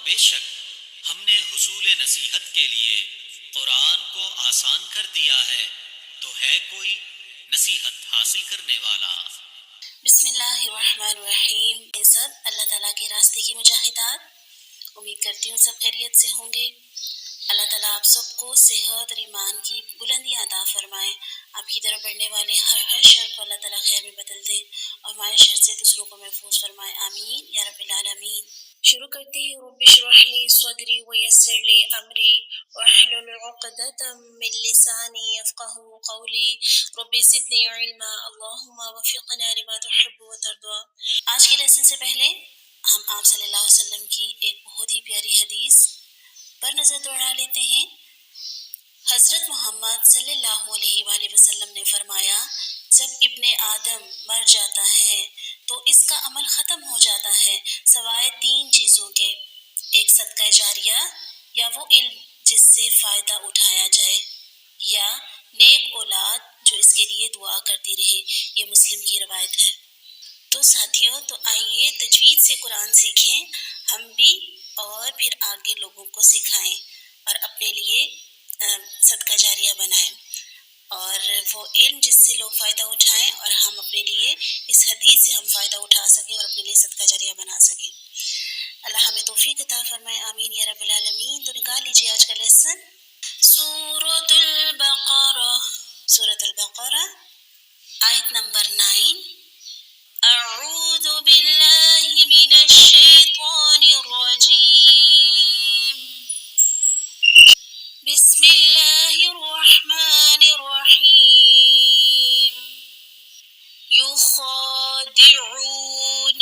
بے شک ہم نے حصول نصیحت کے لیے قرآن کو آسان کر دیا ہے، تو ہے کوئی نصیحت حاصل کرنے والا؟ بسم اللہ الرحمن الرحیم۔ یہ سب اللہ تعالیٰ کے راستے کی مجاہدات، امید کرتی ہوں سب خیریت سے ہوں گے۔ اللہ تعالیٰ آپ سب کو صحت اور ایمان کی بلندیاں عطا فرمائے۔ آپ کی طرف بڑھنے والے ہر شر کو اللہ تعالیٰ خیر میں بدل دے اور ہمارے شر سے دوسروں کو محفوظ فرمائے، آمین یا رب العالمین۔ شروع کرتے ہیں رب اشرح لی صدری ویسر لی امری واحلل عقدۃ من لسانی یفقهوا قولی رب زدنی علما اللہم وفقنا لما تحب وترضى۔ آج کے لیسن سے پہلے ہم آپ صلی اللہ علیہ وسلم کی ایک بہت ہی پیاری حدیث پر نظر دوڑا لیتے ہیں۔ حضرت محمد صلی اللہ علیہ وآلہ وسلم نے فرمایا، جب ابن آدم مر جاتا ہے تو اس کا عمل ختم ہو جاتا ہے سوائے 3 چیزوں کے، ایک صدقہ جاریہ یا وہ علم جس سے فائدہ اٹھایا جائے، یا نیک اولاد جو اس کے لیے دعا کرتی رہے۔ یہ مسلم کی روایت ہے۔ تو ساتھیوں، تو آئیے تجوید سے قرآن سیکھیں ہم بھی، اور پھر آگے لوگوں کو سکھائیں اور اپنے لیے صدقہ جاریہ بنائیں، اور وہ علم جس سے لوگ فائدہ اٹھائیں اور ہم اپنے لیے اس حدیث سے ہم فائدہ اٹھا سکیں اور اپنے لیے صدقہ جاریہ بنا سکیں۔ اللہ ہمیں توفیق عطا فرمائے، آمین یا رب العالمین۔ تو نکال لیجیے آج کا لیسن، سورۃ البقرہ، سورۃ البقرہ آیت نمبر 9۔ اعوذ باللہ من الشیطان الرجیم، بسم اللہ الرحمن الرحیم۔ یخادعون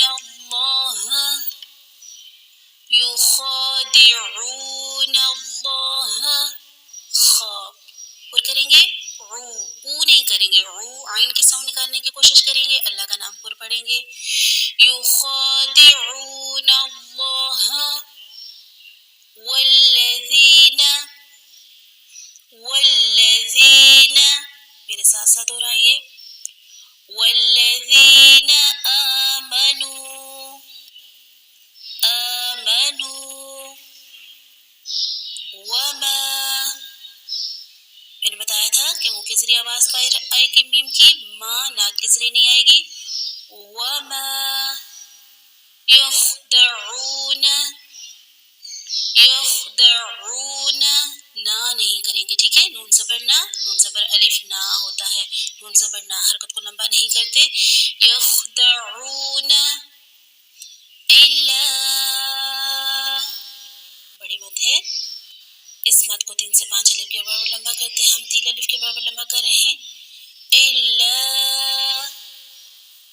اللہ، یخادعون اللہ، خواب پر کریں گے، او نہیں کریں گے، عین کی ساؤنڈ نکالنے کی کوشش کریں گے، اللہ کا نام پر پڑھیں گے۔ یخادعون اللہ والذین، میرے ساتھ ساتھ دہرائیے، والذین آمنوا، وما، میں نے بتایا تھا کہ منہ کے ذریعے آواز آئے گی میم کی، ماں ناک کے ذریعے نہیں آئے گی۔ وما یخدعون، یخدعون نہ نہیں کریں گے، ٹھیک ہے، نون زبر نہ، نون زبر الف نہ ہوتا ہے، نون زبر نہ حرکت کو لمبا نہیں کرتے۔ یخدعون الا، بڑی مت ہے، اس مت کو 3 سے 5 الف کے برابر لمبا کرتے ہیں، ہم 3 الف کے برابر لمبا کر رہے ہیں۔ الا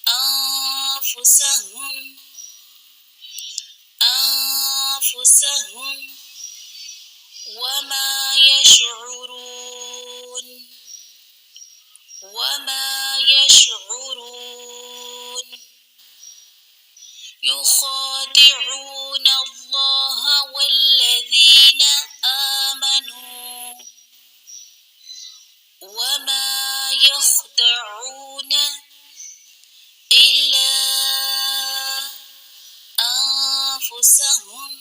انفسہم، انفسہم وما یشعرون، وما یشعرون۔ یخادعون اللہ والذین آمنوا وما یخدعون الا انفسہم،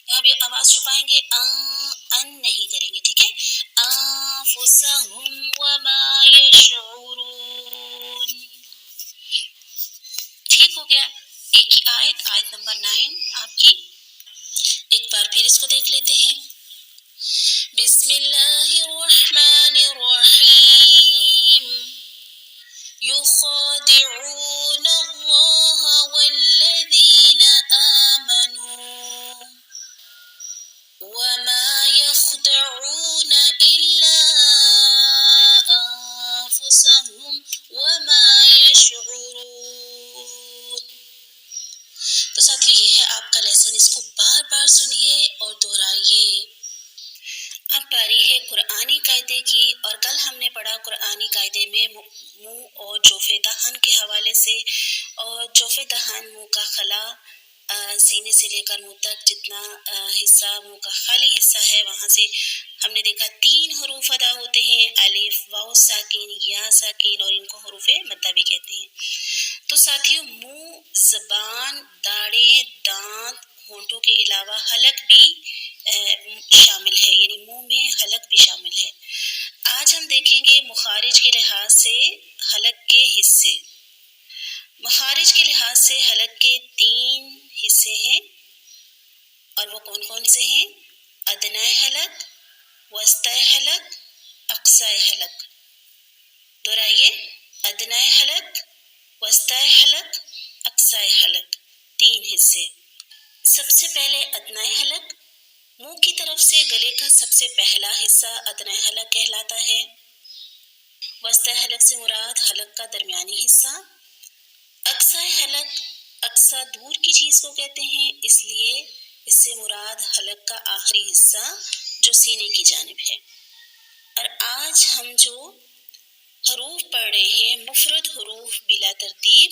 یہاں بھی آواز چھپائیں گے، ان نہیں کریں گے، ٹھیک ہے، انفسہم وما یشعرون۔ ٹھیک ہو گیا، ایک ہی آیت نمبر 9 آپ کی، ایک بار پھر اس کو دیکھ لیتے ہیں۔ بسم اللہ الرحمن الرحیم۔ یخادعون اللہ والذین آمنوا وما یخدعون الا انفسہم وما یشعرون۔ تو ساتھی یہ ہے آپ کا لیسن، اس کو بار بار سنیے اور دہرائیے۔ اب باری ہے قرآنی قاعدے کی، اور کل ہم نے پڑھا قرآنی قاعدے میں منہ اور جوف دہن کے حوالے سے، اور جوف دہن منہ کا خلا، سینے سے لے کر منہ تک جتنا حصہ منہ کا خالی حصہ ہے، وہاں سے ہم نے دیکھا 3 حروف ادا ہوتے ہیں، الف، واو ساکن، یا ساکن، اور ان کو حروف مدہ بھی کہتے ہیں۔ تو ساتھیوں، منہ، زبان، داڑیں، دانت، ہونٹوں کے علاوہ حلق بھی شامل ہے، یعنی منہ میں حلق بھی شامل ہے۔ آج ہم دیکھیں گے مخارج کے لحاظ سے حلق کے حصے۔ مخارج کے لحاظ سے حلق کے 3 حصے ہیں، اور وہ کون کون سے ہیں؟ ادنائے حلق، وسطی حلق، اقصائے حلق۔ دہرائیے، ادنائے حلق، وسطی حلق، اقصائے حلق، 3 حصے۔ سب سے پہلے ادنائے حلق، منہ کی طرف سے گلے کا سب سے پہلا حصہ ادنائے حلق کہلاتا ہے۔ وسطی حلق سے مراد حلق کا درمیانی حصہ۔ اقصائے حلق، اقصا دور کی چیز کو کہتے ہیں، اس لیے اس سے مراد حلق کا آخری حصہ جو سینے کی جانب ہے۔ اور آج ہم جو حروف پڑھ رہے ہیں، مفرد حروف بلا ترتیب،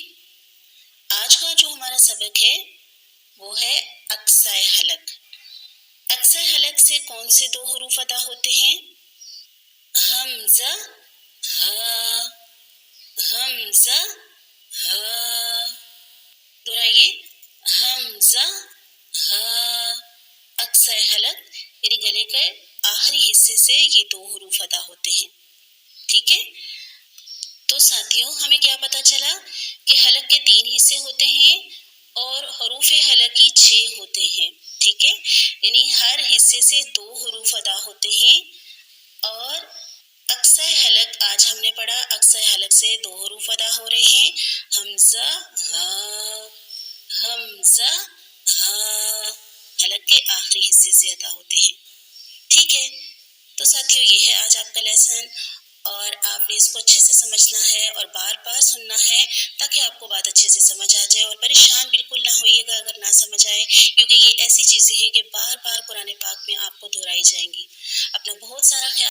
آج کا جو ہمارا سبق ہے وہ ہے اقصائے حلق۔ اقصائے حلق سے کون سے 2 حروف ادا ہوتے ہیں؟ حمزہ، ہا، حمزہ، ہا۔ دہرائیے، حمزہ، ہا۔ اقصائے حلق یعنی گلے کے آخری حصے سے یہ 2 حروف ادا ہوتے ہیں، ٹھیک ہے؟ تو ساتھیوں، ہمیں کیا پتہ چلا کہ حلق کے 3 حصے ہوتے ہیں اور حروف حلقی 6 ہوتے ہیں، ٹھیک ہے؟ یعنی ہر حصے سے 2 حروف ادا ہوتے ہیں۔ اور اقصائے حلق آج ہم نے پڑھا، اقصائے حلق سے 2 حروف ادا ہو رہے ہیں، حمزہ، ہا، حمزہ، ہا، حلق کے آخری حصے سے ادا ہوتے ہیں، ٹھیک ہے؟ تو ساتھیوں، یہ ہے آج آپ کا لیسن، اور آپ نے اس کو اچھے سے سمجھنا ہے اور بار بار سننا ہے تاکہ آپ کو بات اچھے سے سمجھ آ جائے، اور پریشان بالکل نہ ہوئیے گا اگر نہ سمجھ آئے، کیونکہ یہ ایسی چیزیں ہیں کہ بار بار قرآن پاک میں آپ کو دہرائی جائیں گی۔ اپنا بہت سارا خیال